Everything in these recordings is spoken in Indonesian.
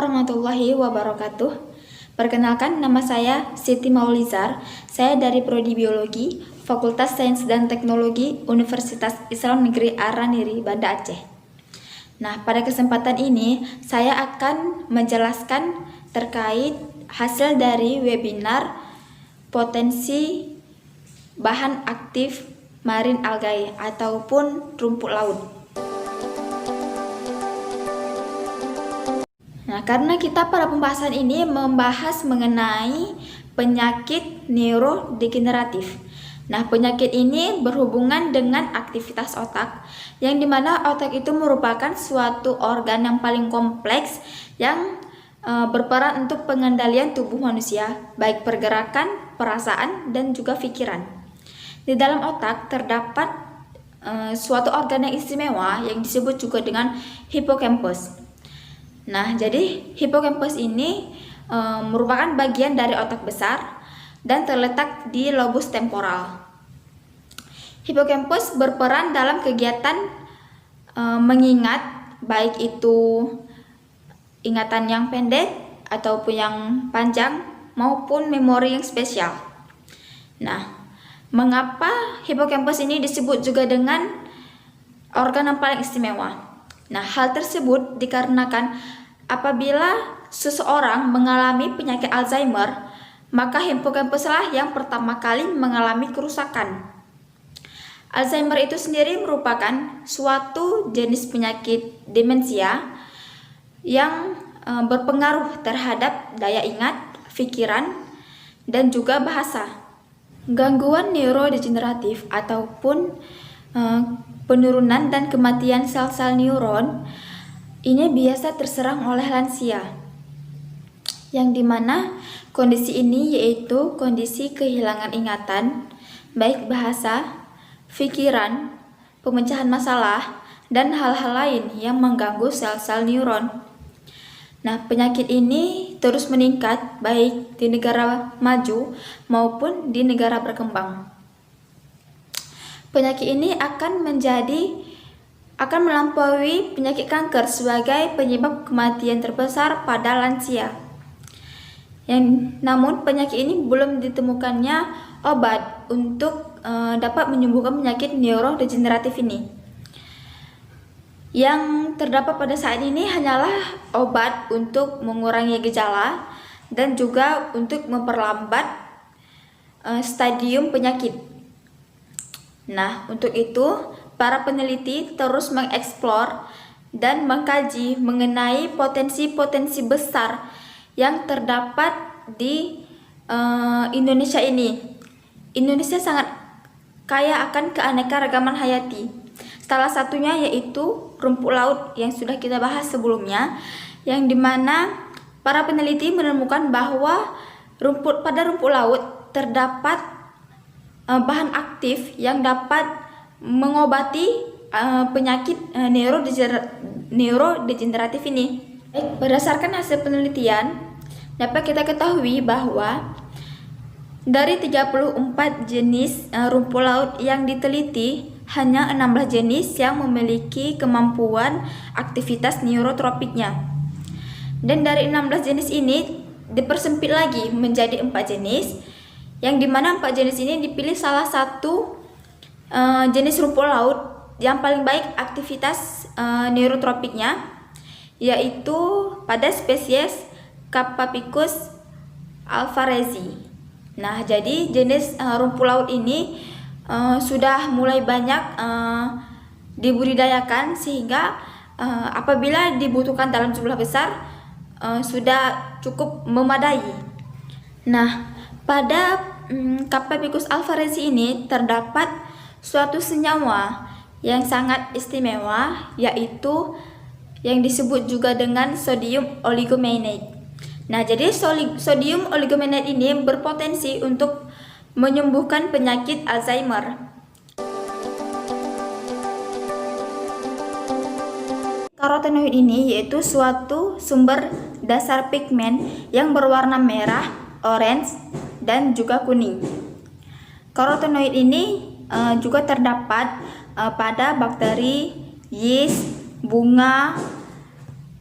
warahmatullahi wabarakatuh. Perkenalkan, nama saya Siti Maulizar. Saya dari Prodi Biologi, Fakultas Sains dan Teknologi Universitas Islam Negeri Araniri, Banda Aceh. Nah, pada kesempatan ini saya akan menjelaskan terkait hasil dari webinar potensi bahan aktif marine algae ataupun rumput laut. Nah, karena kita pada pembahasan ini membahas mengenai penyakit neurodegeneratif. Nah, penyakit ini berhubungan dengan aktivitas otak, yang dimana otak itu merupakan suatu organ yang paling kompleks yang berperan untuk pengendalian tubuh manusia, baik pergerakan, perasaan, dan juga pikiran. Di dalam otak terdapat suatu organ yang istimewa yang disebut juga dengan hippocampus. Nah, jadi hippocampus ini merupakan bagian dari otak besar dan terletak di lobus temporal. Hippocampus berperan dalam kegiatan mengingat, baik itu ingatan yang pendek ataupun yang panjang maupun memori yang spesial. Nah, mengapa hippocampus ini disebut juga dengan organ yang paling istimewa? Nah, hal tersebut dikarenakan apabila seseorang mengalami penyakit Alzheimer, maka hippocampuslah yang pertama kali mengalami kerusakan. Alzheimer itu sendiri merupakan suatu jenis penyakit demensia yang berpengaruh terhadap daya ingat, pikiran, dan juga bahasa. Gangguan neurodegeneratif ataupun penurunan dan kematian sel-sel neuron ini biasa terserang oleh lansia, yang dimana kondisi ini yaitu kondisi kehilangan ingatan, baik bahasa, pikiran, pemecahan masalah, dan hal-hal lain yang mengganggu sel-sel neuron. Nah, penyakit ini terus meningkat baik di negara maju maupun di negara berkembang. Penyakit ini akan melampaui penyakit kanker sebagai penyebab kematian terbesar pada lansia. Namun penyakit ini belum ditemukannya obat untuk dapat menyembuhkan penyakit neurodegeneratif ini. Yang terdapat pada saat ini hanyalah obat untuk mengurangi gejala dan juga untuk memperlambat stadium penyakit. Nah, untuk itu para peneliti terus mengeksplor dan mengkaji mengenai potensi-potensi besar yang terdapat di Indonesia ini. Indonesia sangat kaya akan keanekaragaman hayati. Salah satunya yaitu rumput laut yang sudah kita bahas sebelumnya, yang dimana para peneliti menemukan bahwa pada rumput laut terdapat bahan aktif yang dapat mengobati penyakit neurodegeneratif ini. Berdasarkan hasil penelitian, dapat kita ketahui bahwa dari 34 jenis rumput laut yang diteliti, hanya 16 jenis yang memiliki kemampuan aktivitas neurotropiknya. Dan dari 16 jenis ini dipersempit lagi menjadi 4 jenis, yang dimana 4 jenis ini dipilih salah satu jenis rumput laut yang paling baik aktivitas neurotropiknya, yaitu pada spesies Capapicus alvarezi. Nah, jadi jenis rumput laut ini sudah mulai banyak dibudidayakan, sehingga apabila dibutuhkan dalam jumlah besar sudah cukup memadai. Nah, pada Capapicus alvarezi ini terdapat suatu senyawa yang sangat istimewa, yaitu yang disebut juga dengan sodium oligomenate. Nah, jadi sodium oligomenate ini berpotensi untuk menyembuhkan penyakit Alzheimer. Karotenoid ini yaitu suatu sumber dasar pigmen yang berwarna merah, orange, dan juga kuning. Karotenoid ini juga terdapat pada bakteri, yeast, bunga,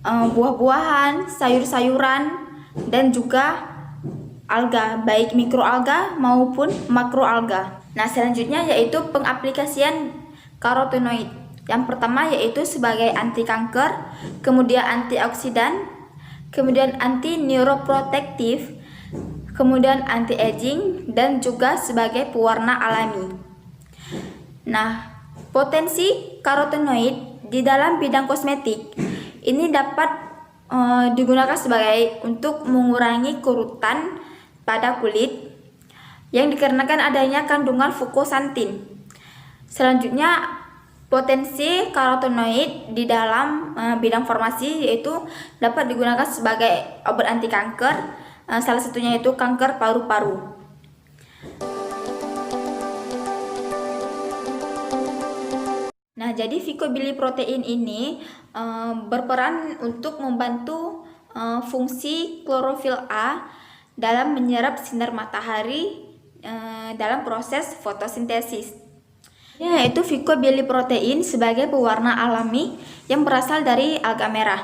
buah-buahan, sayur-sayuran, dan juga alga, baik mikroalga maupun makroalga. Nah, selanjutnya yaitu pengaplikasian karotenoid. Yang pertama yaitu sebagai anti kanker, kemudian antioksidan, kemudian anti neuroprotektif, kemudian anti aging, dan juga sebagai pewarna alami. Nah, potensi karotenoid di dalam bidang kosmetik ini dapat digunakan sebagai untuk mengurangi kerutan pada kulit yang dikarenakan adanya kandungan fukosantin. Selanjutnya, potensi karotenoid di dalam bidang farmasi yaitu dapat digunakan sebagai obat anti kanker, salah satunya yaitu kanker paru-paru. Nah, jadi phycobiliprotein ini berperan untuk membantu fungsi klorofil A dalam menyerap sinar matahari dalam proses fotosintesis. Yaitu phycobiliprotein sebagai pewarna alami yang berasal dari alga merah.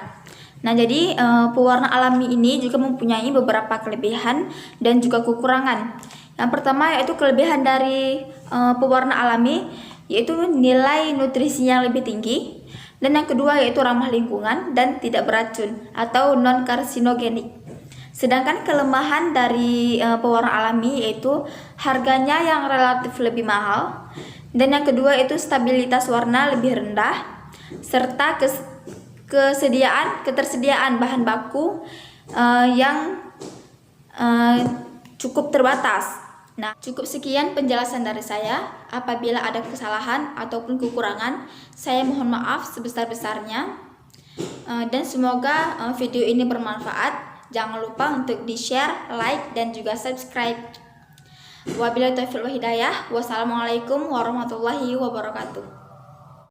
Nah, jadi pewarna alami ini juga mempunyai beberapa kelebihan dan juga kekurangan. Yang pertama yaitu kelebihan dari pewarna alami yaitu nilai nutrisi yang lebih tinggi, dan yang kedua yaitu ramah lingkungan dan tidak beracun atau non karsinogenik. Sedangkan kelemahan dari pewarna alami yaitu harganya yang relatif lebih mahal, dan yang kedua yaitu stabilitas warna lebih rendah, serta ketersediaan bahan baku yang cukup terbatas. Nah, cukup sekian penjelasan dari saya. Apabila ada kesalahan ataupun kekurangan, saya mohon maaf sebesar-besarnya. Dan semoga video ini bermanfaat. Jangan lupa untuk di-share, like, dan juga subscribe. Wabillahi taufiq wal hidayah. Wassalamualaikum warahmatullahi wabarakatuh.